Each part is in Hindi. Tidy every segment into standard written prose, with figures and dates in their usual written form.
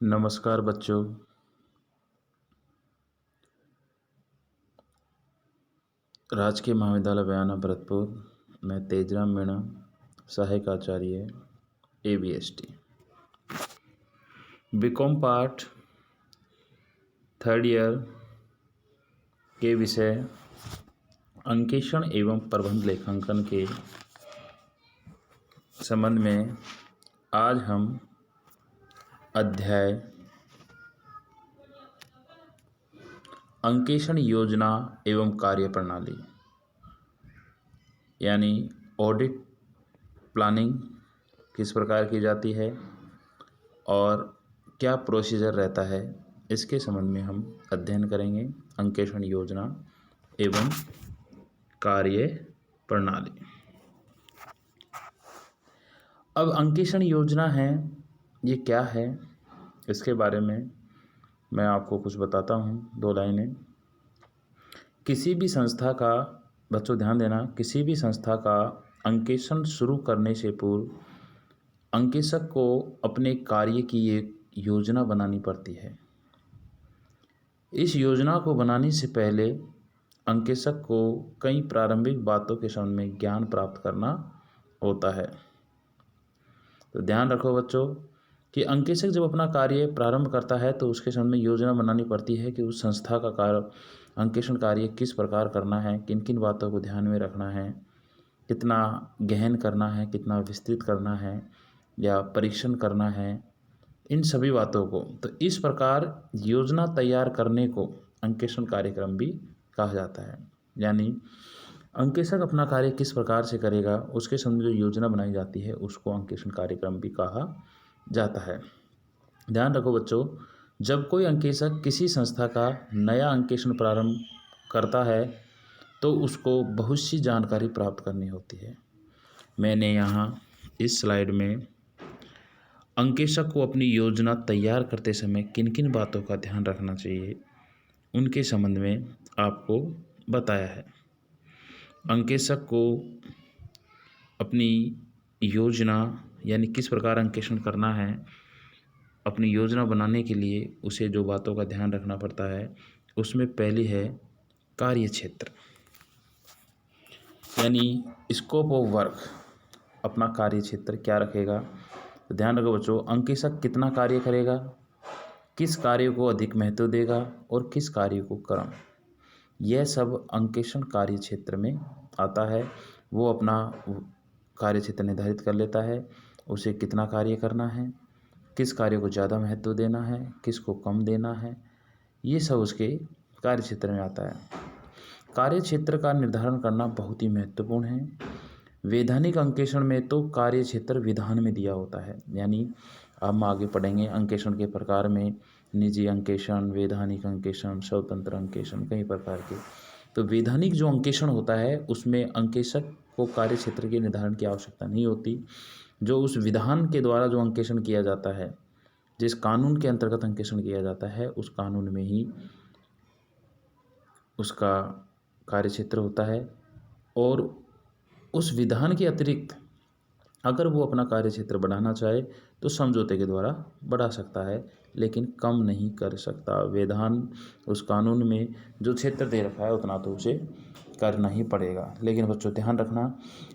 नमस्कार बच्चों। राजकीय महाविद्यालय बयाना भरतपुर में तेजराम मीणा, सहायक आचार्य ABST, BCom part third year के विषय अंकेक्षण एवं प्रबंध लेखांकन के संबंध में आज हम अध्याय अंकेक्षण योजना एवं कार्यप्रणाली यानी ऑडिट प्लानिंग किस प्रकार की जाती है और क्या प्रोसीजर रहता है, इसके संबंध में हम अध्ययन करेंगे। अंकेक्षण योजना एवं कार्य प्रणाली। अब अंकेक्षण योजना है, ये क्या है, इसके बारे में मैं आपको कुछ बताता हूँ। 2 लाइनें। किसी भी संस्था का, बच्चों ध्यान देना, किसी भी संस्था का अंकेक्षण शुरू करने से पूर्व अंकेक्षक को अपने कार्य की एक योजना बनानी पड़ती है। इस योजना को बनाने से पहले अंकेक्षक को कई प्रारंभिक बातों के संबंध में ज्ञान प्राप्त करना होता है। तो ध्यान रखो बच्चों कि अंकेक्षक जब अपना कार्य प्रारंभ करता है तो उसके संबंध में योजना बनानी पड़ती है कि उस संस्था का कार्य, अंकेक्षण कार्य किस प्रकार करना है, किन किन बातों को ध्यान में रखना है, कितना गहन करना है, कितना विस्तृत करना है या परीक्षण करना है, इन सभी बातों को। तो इस प्रकार योजना तैयार करने को अंकेक्षण कार्यक्रम भी कहा जाता है। यानी अंकेक्षक अपना कार्य किस प्रकार से करेगा, उसके संबंध में जो योजना बनाई जाती है उसको अंकेक्षण कार्यक्रम भी कहा जाता है। ध्यान रखो बच्चों, जब कोई अंकेक्षक किसी संस्था का नया अंकेक्षण प्रारंभ करता है तो उसको बहुत सी जानकारी प्राप्त करनी होती है। मैंने यहाँ इस स्लाइड में अंकेक्षक को अपनी योजना तैयार करते समय किन किन बातों का ध्यान रखना चाहिए उनके संबंध में आपको बताया है। अंकेक्षक को अपनी योजना यानी किस प्रकार अंकेक्षण करना है, अपनी योजना बनाने के लिए उसे जो बातों का ध्यान रखना पड़ता है उसमें पहली है कार्य क्षेत्र यानी स्कोप ऑफ वर्क। अपना कार्य क्षेत्र क्या रखेगा, तो ध्यान रखो बच्चों, अंकेक्षक कितना कार्य करेगा, किस कार्य को अधिक महत्व देगा और किस कार्य को कम, यह सब अंकेक्षण कार्य क्षेत्र में आता है। वो अपना कार्य क्षेत्र निर्धारित कर लेता है, उसे कितना कार्य करना है, किस कार्य को ज़्यादा महत्व देना है, किसको कम देना है, ये सब उसके कार्य क्षेत्र में आता है। कार्य क्षेत्र का निर्धारण करना बहुत ही महत्वपूर्ण है। वैधानिक अंकेक्षण में तो कार्य क्षेत्र विधान में दिया होता है, यानी हम आगे पढ़ेंगे अंकेक्षण के प्रकार में निजी अंकेक्षण, वैधानिक अंकेक्षण, स्वतंत्र अंकेक्षण, कई प्रकार के। तो वैधानिक जो अंकेक्षण होता है उसमें अंकेक्षक को कार्य क्षेत्र के निर्धारण की आवश्यकता नहीं होती। जो उस विधान के द्वारा जो अंकेक्षण किया जाता है, जिस कानून के अंतर्गत अंकेक्षण किया जाता है, उस कानून में ही उसका कार्य क्षेत्र होता है। और उस विधान के अतिरिक्त अगर वो अपना कार्य क्षेत्र बढ़ाना चाहे तो समझौते के द्वारा बढ़ा सकता है, लेकिन कम नहीं कर सकता। विधान, उस कानून में जो क्षेत्र दे रखा है उतना तो उसे करना ही पड़ेगा। लेकिन बच्चों ध्यान रखना,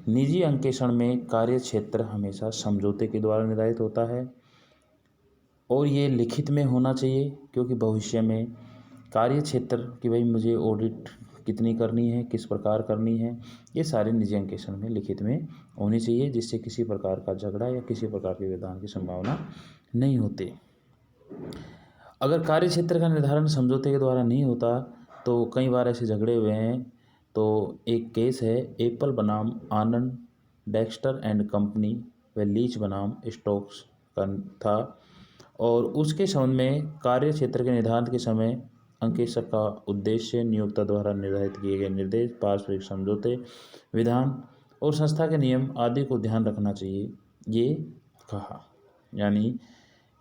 निजी अंकेक्षण में कार्य क्षेत्र हमेशा समझौते के द्वारा निर्धारित होता है और ये लिखित में होना चाहिए, क्योंकि भविष्य में कार्य क्षेत्र कि भाई मुझे ऑडिट कितनी करनी है, किस प्रकार करनी है, ये सारे निजी अंकेक्षण में लिखित में होनी चाहिए, जिससे किसी प्रकार का झगड़ा या किसी प्रकार के विवाद की संभावना नहीं होती। अगर कार्य क्षेत्र का निर्धारण समझौते के द्वारा नहीं होता तो कई बार ऐसे झगड़े हुए हैं। तो एक केस है एप्पल बनाम आनंद डेक्स्टर एंड कंपनी व लीच बनाम स्टोक्स का था, और उसके संबंध में कार्य क्षेत्र के निर्धारण के समय अंकेक्षक का उद्देश्य, नियोक्ता द्वारा निर्धारित किए गए निर्देश, पारस्परिक समझौते, विधान और संस्था के नियम आदि को ध्यान रखना चाहिए, ये कहा। यानी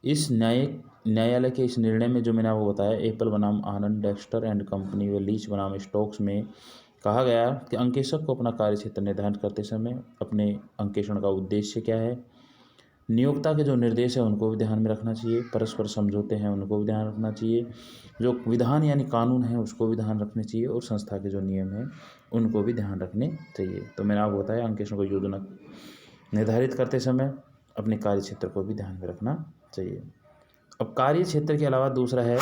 इस न्यायालय के इस निर्णय में जो मैंने आपको बताया, एप्पल बनाम आनंद डेक्स्टर एंड कंपनी व लीच बनाम स्टोक्स में कहा गया कि अंकेक्षक को अपना कार्य क्षेत्र निर्धारित करते समय अपने अंकेक्षण का उद्देश्य क्या है, नियोक्ता के जो निर्देश हैं उनको भी ध्यान में रखना चाहिए, परस्पर समझौते हैं उनको भी ध्यान रखना चाहिए, जो विधान यानी कानून है उसको भी ध्यान रखने चाहिए, और संस्था के जो नियम हैं उनको भी ध्यान रखने चाहिए। तो मैंने आपको बताया अंकेक्षण को योजना निर्धारित करते समय अपने कार्य क्षेत्र को भी ध्यान में रखना चाहिए। अब कार्य क्षेत्र के अलावा दूसरा है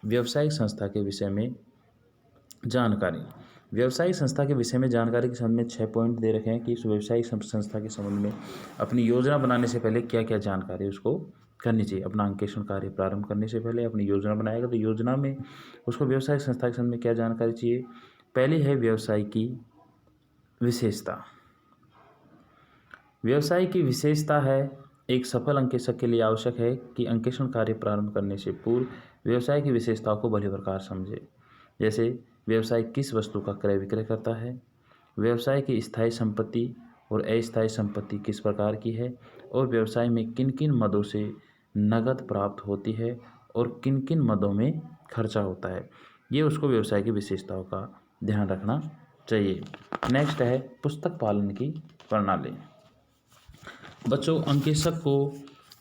व्यावसायिक संस्था के विषय में जानकारी। व्यावसायिक संस्था के विषय में जानकारी के संबंध में 6 पॉइंट दे रखे हैं कि इस व्यावसायिक संस्था के संबंध में अपनी योजना बनाने से पहले क्या क्या जानकारी उसको करनी चाहिए। अपना अंकेक्षण कार्य प्रारंभ करने से पहले अपनी योजना बनाएगा तो योजना में उसको व्यावसायिक संस्था के संबंध में क्या जानकारी चाहिए। पहली है व्यवसाय की विशेषता। व्यवसाय की विशेषता है एक सफल अंकेक्षक के लिए आवश्यक है कि अंकेक्षण कार्य प्रारंभ करने से पूर्व व्यवसाय की विशेषताओं को भली प्रकार समझे। जैसे व्यवसाय किस वस्तु का क्रय विक्रय करता है, व्यवसाय की स्थायी संपत्ति और अस्थायी संपत्ति किस प्रकार की है, और व्यवसाय में किन किन मदों से नगद प्राप्त होती है और किन किन मदों में खर्चा होता है। ये उसको व्यवसाय की विशेषताओं का ध्यान रखना चाहिए। नेक्स्ट है पुस्तक पालन की प्रणाली। बच्चों, अंकेक्षक को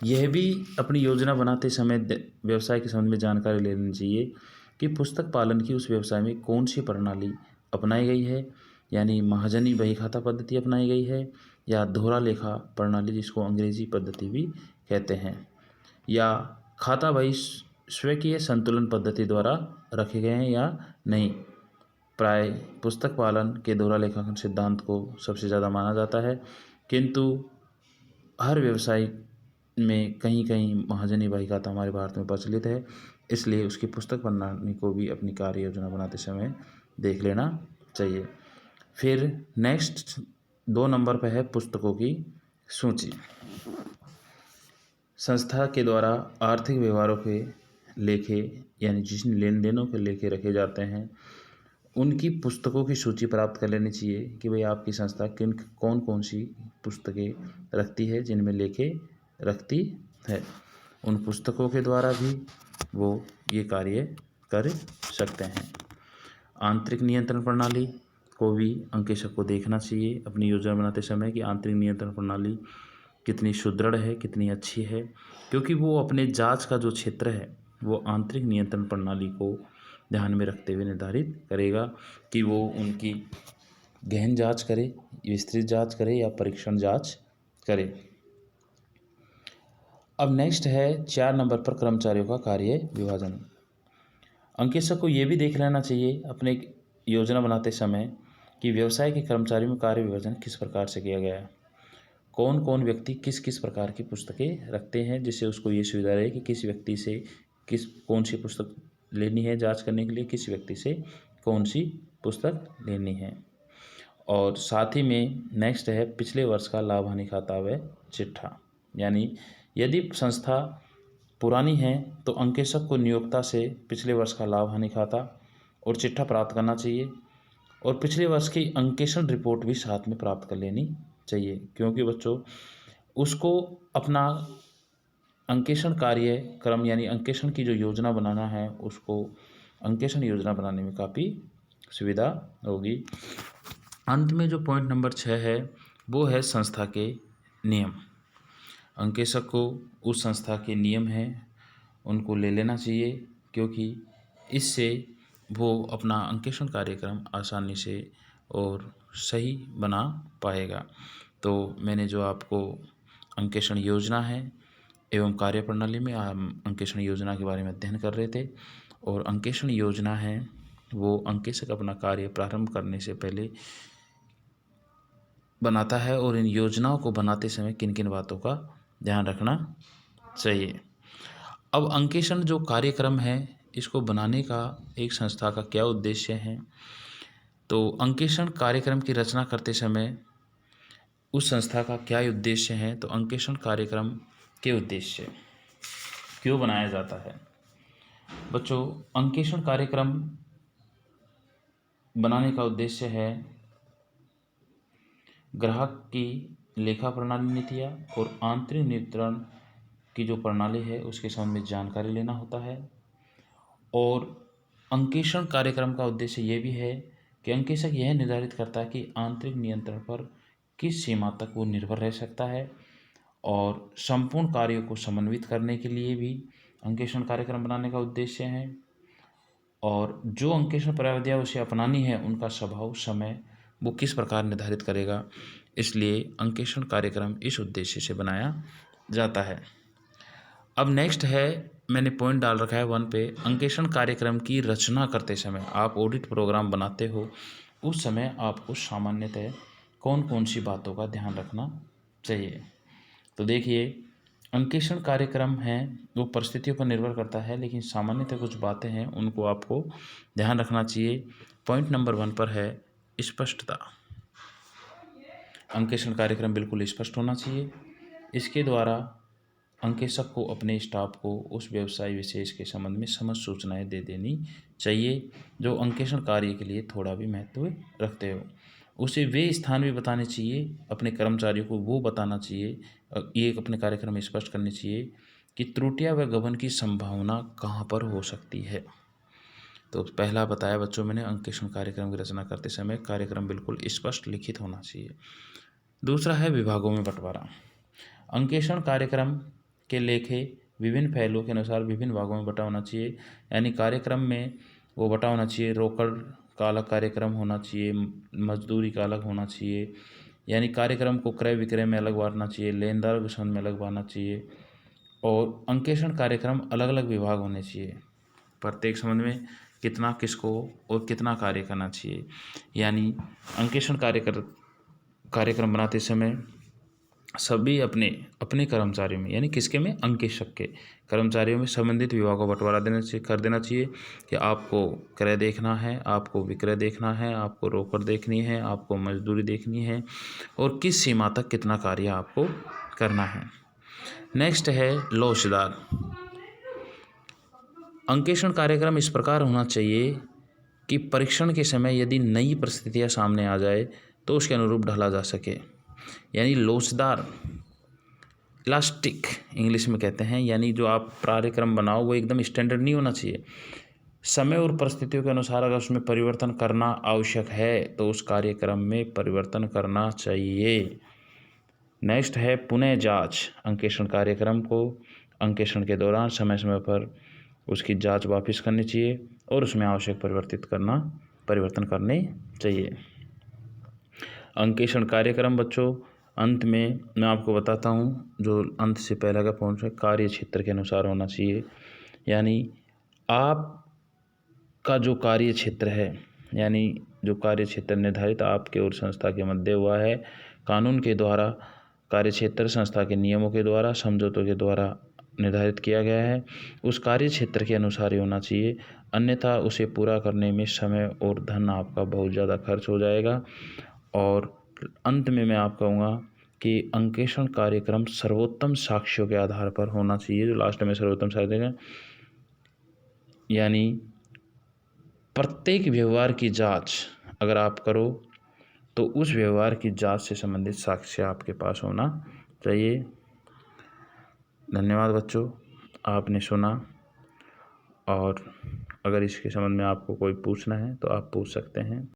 यह भी अपनी योजना बनाते समय व्यवसाय के संबंध में जानकारी लेनी चाहिए कि पुस्तक पालन की उस व्यवसाय में कौन सी प्रणाली अपनाई गई है, यानी महाजनी बही खाता पद्धति अपनाई गई है या दोहरा लेखा प्रणाली जिसको अंग्रेजी पद्धति भी कहते हैं, या खाता बही स्वकीय संतुलन पद्धति द्वारा रखे गए हैं या नहीं। प्राय पुस्तक पालन के दोहरा लेखांकन सिद्धांत को सबसे ज़्यादा माना जाता है, किंतु हर व्यवसाय में कहीं कहीं महाजनी बही खाता हमारे भारत में प्रचलित है, इसलिए उसकी पुस्तक प्रणाली को भी अपनी कार्य योजना बनाते समय देख लेना चाहिए। फिर नेक्स्ट 2 नंबर पर है पुस्तकों की सूची। संस्था के द्वारा आर्थिक व्यवहारों के लेखे यानी जिन लेन देनों के लेखे रखे जाते हैं उनकी पुस्तकों की सूची प्राप्त कर लेनी चाहिए कि भाई आपकी संस्था कौन कौन सी पुस्तकें रखती है, जिनमें लेखे रखती है। उन पुस्तकों के द्वारा भी वो ये कार्य कर सकते हैं। आंतरिक नियंत्रण प्रणाली को भी अंकेक्षक को देखना चाहिए अपनी योजना बनाते समय कि आंतरिक नियंत्रण प्रणाली कितनी सुदृढ़ है, कितनी अच्छी है, क्योंकि वो अपने जांच का जो क्षेत्र है वो आंतरिक नियंत्रण प्रणाली को ध्यान में रखते हुए निर्धारित करेगा कि वो उनकी गहन जांच करे, विस्तृत जांच करे या परीक्षण जांच करे। अब नेक्स्ट है 4 नंबर पर कर्मचारियों का कार्य विभाजन। अंकेक्षक को ये भी देख लेना चाहिए अपने योजना बनाते समय कि व्यवसाय के कर्मचारियों में कार्य विभाजन किस प्रकार से किया गया है, कौन कौन व्यक्ति किस किस प्रकार की पुस्तकें रखते हैं, जिससे उसको ये सुविधा रहे कि किस व्यक्ति से कौन सी पुस्तक लेनी है जांच करने के लिए, किस व्यक्ति से कौन सी पुस्तक लेनी है। और साथ ही में नेक्स्ट है पिछले वर्ष का लाभ हानि खाता व चिट्ठा। यानी यदि संस्था पुरानी है तो अंकेक्षक को नियोक्ता से पिछले वर्ष का लाभ हानि खाता और चिट्ठा प्राप्त करना चाहिए, और पिछले वर्ष की अंकेक्षण रिपोर्ट भी साथ में प्राप्त कर लेनी चाहिए, क्योंकि बच्चों उसको अपना अंकेक्षण कार्यक्रम यानी अंकेक्षण की जो योजना बनाना है उसको अंकेक्षण योजना बनाने में काफ़ी सुविधा होगी। अंत में जो पॉइंट नंबर 6 है वो है संस्था के नियम। अंकेक्षक को उस संस्था के नियम हैं उनको ले लेना चाहिए, क्योंकि इससे वो अपना अंकेक्षण कार्यक्रम आसानी से और सही बना पाएगा। तो मैंने जो आपको अंकेक्षण योजना है एवं कार्यप्रणाली में अंकेक्षण योजना के बारे में अध्ययन कर रहे थे, और अंकेक्षण योजना है वो अंकेक्षक अपना कार्य प्रारंभ करने से पहले बनाता है, और इन योजनाओं को बनाते समय किन किन बातों का ध्यान रखना चाहिए। अब अंकेक्षण जो कार्यक्रम है इसको बनाने का एक संस्था का क्या उद्देश्य है, तो अंकेक्षण कार्यक्रम की रचना करते समय उस संस्था का क्या उद्देश्य है, तो अंकेक्षण कार्यक्रम के उद्देश्य क्यों बनाया जाता है। बच्चों, अंकेक्षण कार्यक्रम बनाने का उद्देश्य है ग्राहक की लेखा प्रणाली नीतियाँ और आंतरिक नियंत्रण की जो प्रणाली है उसके संबंध में जानकारी लेना होता है। और अंकेक्षण कार्यक्रम का उद्देश्य ये भी है कि अंकेक्षक यह निर्धारित करता है कि आंतरिक नियंत्रण पर किस सीमा तक वो निर्भर रह सकता है और संपूर्ण कार्यों को समन्वित करने के लिए भी अंकेक्षण कार्यक्रम बनाने का उद्देश्य है। और जो अंकेक्षण प्रविधियाँ उसे अपनानी है उनका स्वभाव, समय वो किस प्रकार निर्धारित करेगा, इसलिए अंकेक्षण कार्यक्रम इस उद्देश्य से बनाया जाता है। अब नेक्स्ट है, मैंने पॉइंट डाल रखा है 1 पे, अंकेक्षण कार्यक्रम की रचना करते समय आप ऑडिट प्रोग्राम बनाते हो उस समय आपको सामान्यतः कौन कौन सी बातों का ध्यान रखना चाहिए। तो देखिए, अंकेक्षण कार्यक्रम है वो परिस्थितियों पर निर्भर करता है, लेकिन सामान्यतः कुछ बातें हैं उनको आपको ध्यान रखना चाहिए। पॉइंट नंबर 1 पर है स्पष्टता। अंकेक्षण कार्यक्रम बिल्कुल स्पष्ट होना चाहिए। इसके द्वारा अंकेक्षक को अपने स्टाफ को उस व्यवसाय विशेष के संबंध में समस्त सूचनाएं दे देनी चाहिए जो अंकेक्षण कार्य के लिए थोड़ा भी महत्व रखते हो। उसे वे स्थान भी बताने चाहिए, अपने कर्मचारियों को वो बताना चाहिए, ये अपने कार्यक्रम में स्पष्ट करनी चाहिए कि त्रुटियां व गबन की संभावना कहाँ पर हो सकती है। तो पहला बताया बच्चों मैंने, अंकेक्षण कार्यक्रम की रचना करते समय कार्यक्रम बिल्कुल स्पष्ट लिखित होना चाहिए। दूसरा है विभागों में बंटवारा। अंकेक्षण कार्यक्रम के लेखे विभिन्न पहलुओं के अनुसार विभिन्न भागों में बटा होना चाहिए। यानी कार्यक्रम में वो बटा होना चाहिए, रोकड़ का अलग कार्यक्रम होना चाहिए, मजदूरी का अलग होना चाहिए, यानी कार्यक्रम को क्रय विक्रय में अलग बांटना चाहिए, लेनदार के संबंध में अलग बांटना चाहिए। और अंकेक्षण कार्यक्रम अलग अलग विभाग होने चाहिए, प्रत्येक संबंध में कितना किसको और कितना कार्य करना चाहिए। यानी अंकेक्षण कार्यक्रम बनाते समय सभी अपने अपने कर्मचारियों में, यानी किसके में, अंकेक्षक के कर्मचारियों में संबंधित विभागों को बंटवारा कर देना चाहिए कि आपको क्रय देखना है, आपको विक्रय देखना है, आपको रोकड़ देखनी है, आपको मजदूरी देखनी है और किस सीमा तक कितना कार्य आपको करना है। नेक्स्ट है लोचदार। अंकेक्षण कार्यक्रम इस प्रकार होना चाहिए कि परीक्षण के समय यदि नई परिस्थितियां सामने आ जाए तो उसके अनुरूप ढला जा सके। यानी लोचदार, इलास्टिक इंग्लिश में कहते हैं, यानी जो आप कार्यक्रम बनाओ वो एकदम स्टैंडर्ड नहीं होना चाहिए। समय और परिस्थितियों के अनुसार अगर उसमें परिवर्तन करना आवश्यक है तो उस कार्यक्रम में परिवर्तन करना चाहिए। नेक्स्ट है पुनः जांच। अंकेक्षण कार्यक्रम को अंकेक्षण के दौरान समय समय पर उसकी जांच वापस करनी चाहिए और उसमें आवश्यक परिवर्तन करने चाहिए। अंकेक्षण कार्यक्रम बच्चों, अंत में मैं आपको बताता हूँ, जो अंत से पहले का पॉइंट है, कार्य क्षेत्र के अनुसार होना चाहिए। यानी आपका जो कार्य क्षेत्र है, यानी जो कार्य क्षेत्र निर्धारित आपके और संस्था के मध्य हुआ है कानून के द्वारा, कार्य क्षेत्र संस्था के नियमों के द्वारा, समझौतों के द्वारा निर्धारित किया गया है, उस कार्य क्षेत्र के अनुसार ही होना चाहिए। अन्यथा उसे पूरा करने में समय और धन आपका बहुत ज़्यादा खर्च हो जाएगा। और अंत में मैं आप कहूँगा कि अंकेक्षण कार्यक्रम सर्वोत्तम साक्ष्यों के आधार पर होना चाहिए। जो लास्ट में सर्वोत्तम साक्ष्य है, यानी प्रत्येक व्यवहार की जांच अगर आप करो तो उस व्यवहार की जांच से संबंधित साक्ष्य आपके पास होना चाहिए। धन्यवाद बच्चों, आपने सुना। और अगर इसके संबंध में आपको कोई पूछना है तो आप पूछ सकते हैं।